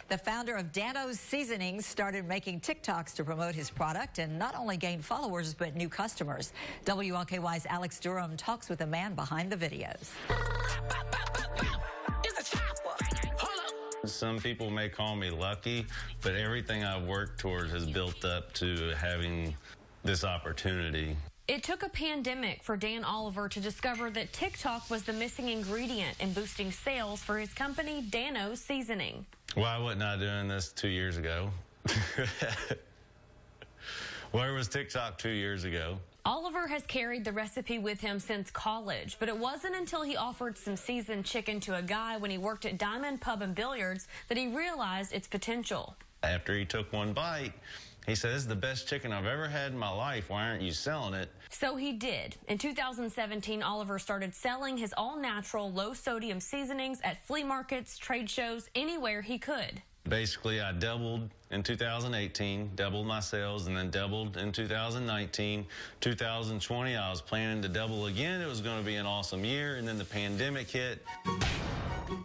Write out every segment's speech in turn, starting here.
The founder of Dano's Seasonings started making TikToks to promote his product and not only gained followers but new customers. WLKY's Alex Durham talks with the man behind the videos. Some people may call me lucky, but everything I've worked towards has built up to having this opportunity. It took a pandemic for Dan Oliver to discover that TikTok was the missing ingredient in boosting sales for his company, Dano's Seasoning. Why wasn't I doing this 2 years ago? Where was TikTok 2 years ago? Oliver has carried the recipe with him since college, but it wasn't until he offered some seasoned chicken to a guy when he worked at Diamond Pub and Billiards that he realized its potential. After he took one bite, he said, "This is the best chicken I've ever had in my life. Why aren't you selling it?" So he did. In 2017, Oliver started selling his all-natural, low-sodium seasonings at flea markets, trade shows, anywhere he could. Basically, I doubled in 2018, doubled my sales, and then doubled in 2019. 2020, I was planning to double again. It was going to be an awesome year, and then the pandemic hit.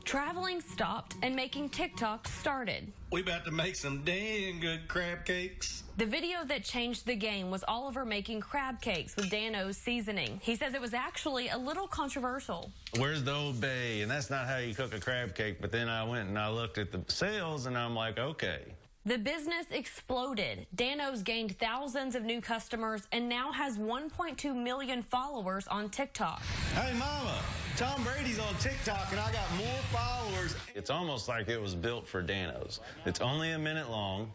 Traveling stopped and making TikToks started. We about to make some dang good crab cakes. The video that changed the game was Oliver making crab cakes with Dano's Seasoning. He says it was actually a little controversial. Where's the Old Bay? And that's not how you cook a crab cake. But then I went and I looked at the sales, and I'm like, okay. The business exploded. Dano's gained thousands of new customers and now has 1.2 million followers on TikTok. Hey, Mama, Tom Brady's on TikTok, and I got more followers. It's almost like it was built for Dano's. It's only a minute long,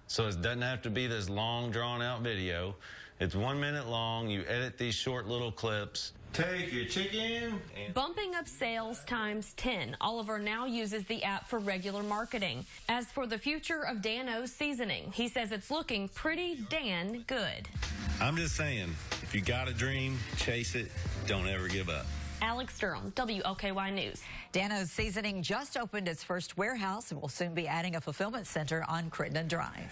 so it doesn't have to be this long, drawn-out video. It's 1 minute long. You edit these short little clips. Take your chicken. Bumping up sales times 10. Oliver now uses the app for regular marketing. As for the future of Dano's Seasoning, he says it's looking pretty Dan good. I'm just saying, if you got a dream, chase it. Don't ever give up. Alex Durham, WLKY News. Dano's Seasoning just opened its first warehouse and will soon be adding a fulfillment center on Crittenden Drive.